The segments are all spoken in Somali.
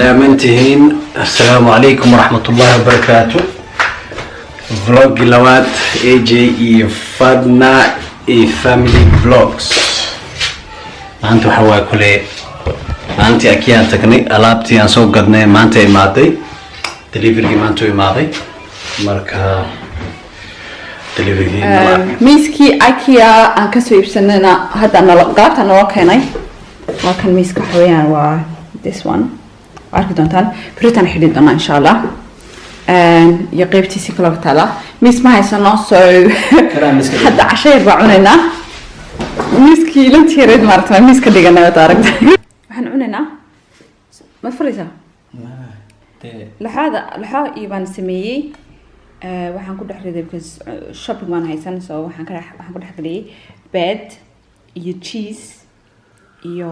سلامتهين السلام عليكم ورحمة الله وبركاته. فلوج لوات اي جي فادنا اي فاميلي فلوجز. انتو حوا كله انت اكيد تكني الابتي ان سو قدنا ما انت ماضي دليفري ما انتو ماضي مركا دليفري ميسكي اكيا ان كسو يبسننا هذا انا لقات انا وكاني لكن ميسك حويان و this one عارف دونتان بريتان حديدنا ان شاء الله يقيبتي سيكلوك تالا ميس ما هيسنو سو حتى عشاء بعوننا ميسكي لم تيرد مرتنا ميسك ديغنا تارك waxaan cunanaa ma furaysaa laxaa iibaan sameeyey waxaan ku dhex riday because shopping waan haysan so waxaan ku dhex geliyey bread iyo cheese iyo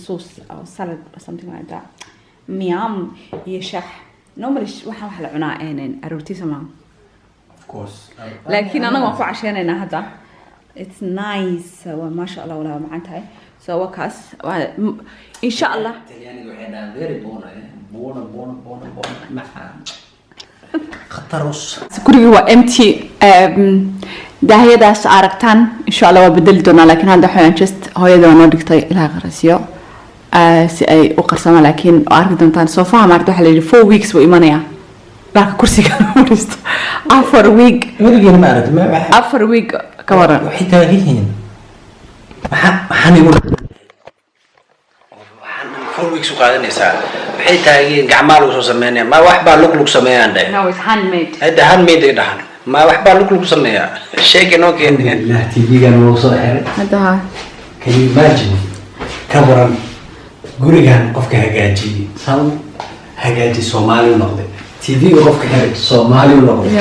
sauce or salad or something like that miam iyo shaah normally waxaan wax la cunaa aroortii samaan of course laakiin anaga waan ku casheenaynaa hadda it's nice wa ma sha Allah wala macaan tahay so وكاس إن شاء الله يعني وحنا very بونا مع خطروس كوري هو empty داهية داس عرقتان إن شاء الله وبدل دونا لكن هذا حين just هاي دونا دكتور إلى غرسيو سأي أقرصنا لكن عارف دونتان صوفها مرتاح لي 4 weeks وإيمانيا لكن كرسي كانوا مرست after week after week كورن وحتى هين waxaan igu four weeks u qaadanaysaa waxay tahay gacmaha lagu soo sameeyaa ma wax baa lug sameeyaan no it's handmade hada handmade ay dhahan ma wax baa lug sameeyaa sheeg inoo keenay la TV-gan wuu soo xiray hada can you imagine kabaran gurigan qofka hagaajiyay saan hagaaji Soomaali noqday TV-ga qofka hagaaj Soomaali noqday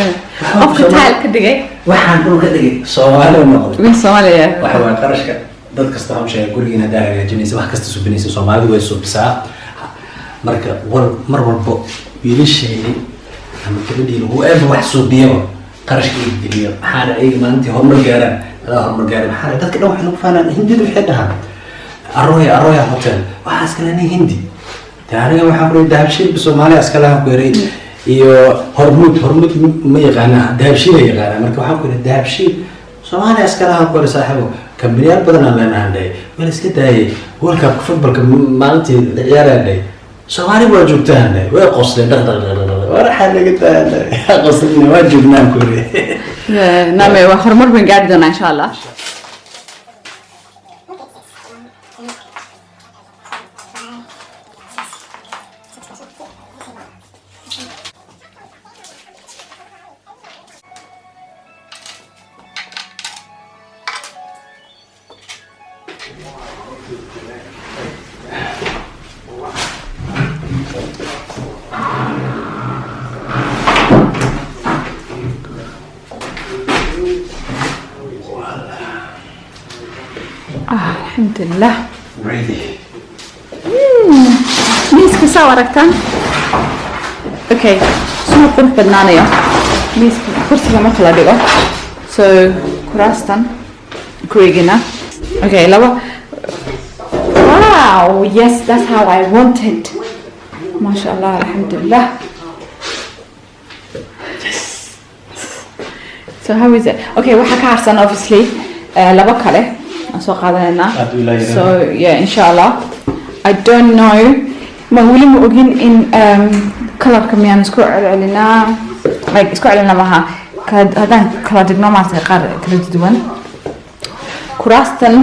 qofka taal ka dhigay waxaan dhulka dhigay Soomaali noqday min Soomaaliya waxa waa qarashka dad kasta oo sheegay gurigeena daa hagaajinaysa wax kasta subinaysa Soomaalidu way subisaa marka mar walba wiilasheeni ama gabadhiina whoever wax subiyo qarashkii geliyo maxaa ay maanta hormar gaaraan maxaa dadka dhan waxay u faanaan hindida waxay dhahaan arroya hotel waxaas kale hindi taariga waxa ku dahabshiil Soomaaliya askala ku yaray iyo hormud ma yaqaana dahabshiil yaqaana marka waxa ku dahabshiil Soomaaliya askala ku yaray saaxiibo كمبيان بدنا لنا عندي ولا سكتاي هو الكاب فوتبول مالتي عيالي سوالي واجبتها عندي وقصدي ولا حاجه قلت قصدي واجبنا كوري نعم واخر مره بنقعدنا ان شاء الله الحمد لله ready ميسك صورتان اوكي شنو قلت بدنانيا ميسك كرسي ما كلا ديغو so كراستان كريغنا اوكي لو wow yes that's how I wanted ما شاء الله الحمد لله so how is it okay waxa ka harsan obviously laba kale so qaadana so yeah inshallah I don't know ma wali ma ogin in color kamiyaan isku celcelina like isku celcelina maha hadan kala digno maartay qaar kala duwan kuraastan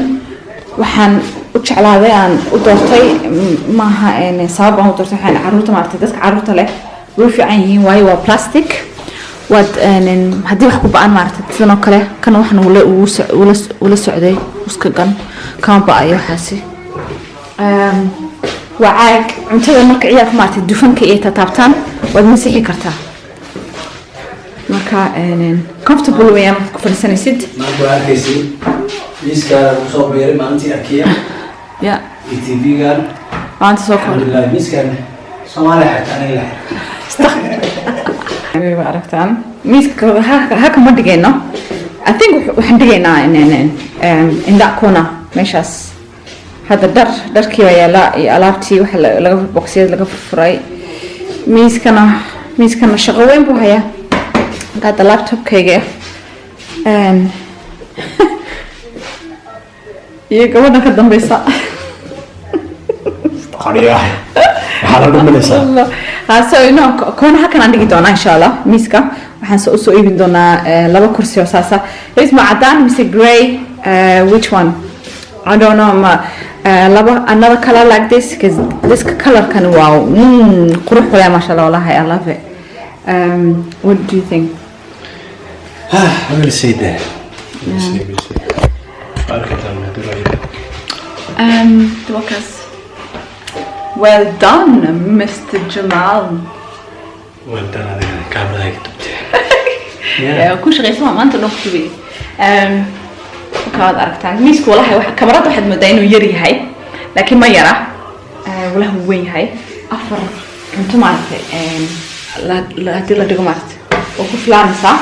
waxaan u jeclaaday aan u doortay maaha sabab aan u doortay waxaan caruurta maartay dadka caruurta leh way fiican yihiin waayo waa plastic wad hadii wax ku baan maartay sidoo kale kan waxaan ula socday uska gan kan baayo xasi waag cuntada marka ciyaar maartay dufanka ee taabtaan wad masixi kartaa marka comfortable way am ku fadhisanaysid ma ku arkaysi miiska soo beeray maalintii akiya ya TV-gan maanta soo kor miiskan Soomaaliya xataa ay lahayd aragtaan miiska haka ma dhigayno I think waxaan dhigaynaa in that corner meeshaas هذا دركي ويا لا ألعبتي وحلا لقى بوكسيات لقى فرفراي ميز كنا شغوين بوهايا قاعد اللابتوب كيجي يقولنا خدام بيسا قرية حالا دمنيسا so no كون هكذا عندي دونا إن شاء الله ميسكا وحنسو أسو إيبن دونا لابا كرسي وساسا اسمه عدان ميسي grey which one I don't know another color like this because this color can wow قروح ولا ما شاء الله والله I love it what do you think I will say that Lucas well done Mr. Jamal well done هذه الكاميرا هيك كل شيء اسمه ما أنت نكتبي كاد أركتان ميسك والله كاميرات واحد مدينه يري هاي لكن ما يرى وله وين هاي أفر أنتم عارفة لا تقول مارت وكيف لامسة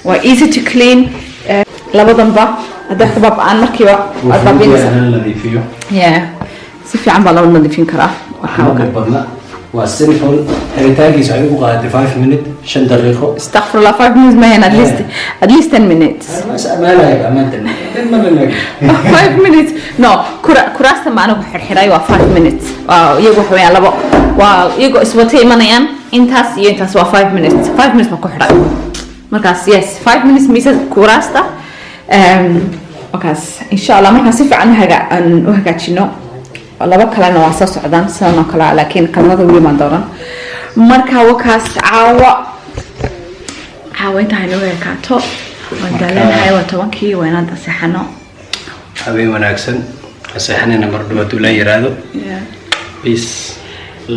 و easy to clean لابد نبا هذا اختبار عن مركبة الذي فيه سيفي عم بالله نظيفين كراه بدنا والسيمبل هريتاجي سعيد وقاعد 5 minutes 5 دقيقة استغفر الله 5 minutes ما هنا at least 10 minutes ما لا يبقى ما أنت 5 minutes no كراسة معنا بحرحراي و 5 minutes يجوا حوالي على بق ويجوا اسوتي منيان انتاس و 5 minutes 5 minutes ما كحراي مركز yes 5 minutes ميسة كراسة وكاس إن شاء الله مركز سيف عنها وهكاتشينو laba kalena waa soo socdaan sidan oo kale laakiin kalmada weli ma dooran marka wakaas caawa inta hayno weekaato waan daalanahay waa 10kii waa inaan saxano habeen wanaagsan saxanina mar dhawaad uu la yiraahdo peace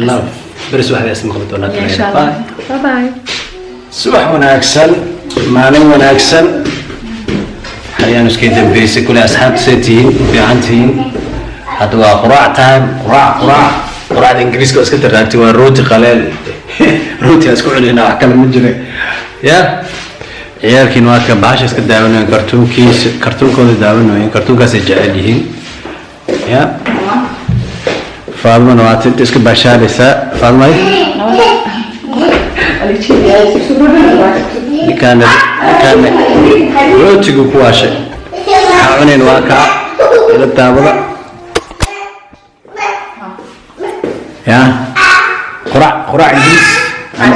love bris waxda isma qabto la tiraahdo bye bye subax wanaagsan maalin wanaagsan hayaan iska dambeysay kula asxaabta seetiin fiicantiin هذا قراء تايم قراء الإنجليزي كأس كتر راتي وروتي قليل روتي أسكون هنا أكلم من جري يا عيال كينوات كباش أسكت داونو كرتون كود داونو كرتون كاس جعليهن يا فاطمة نوات تسكت باشا لسا فاطمة كان روتي كواشة حاولين واقع إلى التابلة يا قراء إنجليز أنا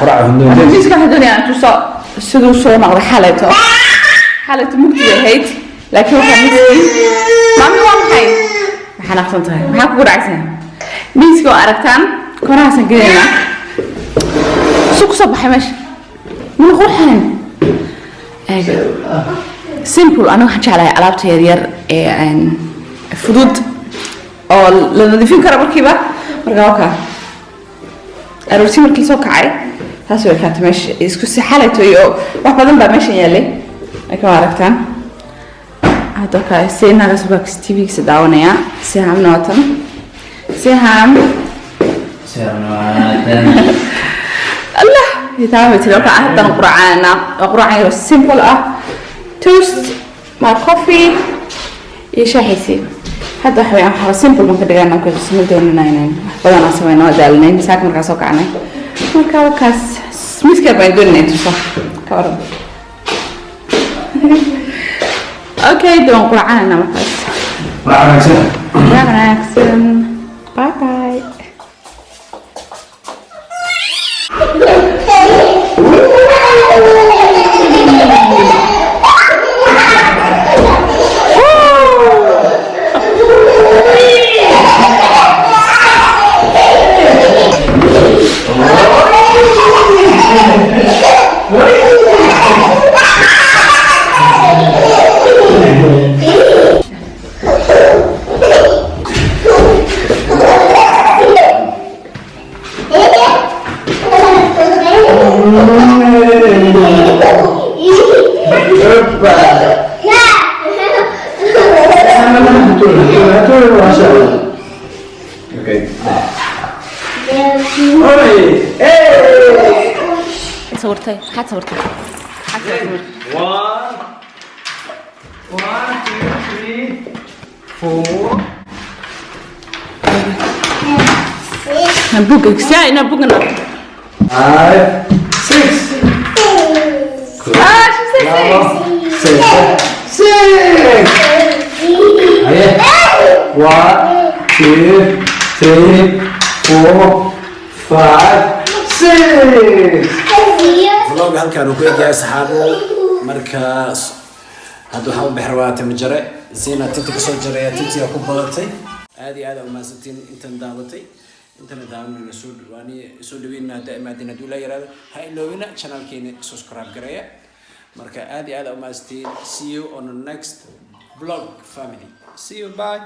قراء هندواني إنجليز كهدوني أنا توصل سدو صو نقدر حالته مكتوبة هيت لكن هو ميسكي ما من وام حي ما حنقصنتها ما حكوا رعسها ميسكي وأركتان كنا سنجرينا سوق صباح ماشي من غير حين simple أنا حكي على ألعاب تيار فدود أو لأن في كرة مركبة مركبة أروسي مركي سو كعي هسوي كانت ماشي إسكوسي حالته يو واحد بدن بمشي يلي أكو عرفتان هذا كا سينا غسبك ستيفي كسداونيا سهم نوتن سهم الله يتعامل تلو كأحد قرعانا simple توست مع كوفي يشحيسي هذا حوي أنا simple ممكن دعنا كذا سمول دون ناين بدنا نسوي نوع دالنين ساك مركز سوق عنه مركز سميث كبر دون نيت صح كارو أوكي دون قرعنا مركز قرعنا باي باي صورتي هات صورتي 1 2 3 4 Book, yeah, no book enough. 5, 6. Ah, she said 6. Aye. 1, 2, 3, 4, 5, 6. vlog halkaan uu ku eegyahay saxaabo markaas hadda waxaa u bixir timo jare Zina tinta kasoo jareeya tintii ku badatay aad iyo aad u maasantiin intan daabatay intana daawanayna soo dhaweynaa daa'imaadina duu la yiraahdo ha iloobina channelkeena subscribe gareeya marka aad iyo aad u maasantiin see you on the next vlog family see you bye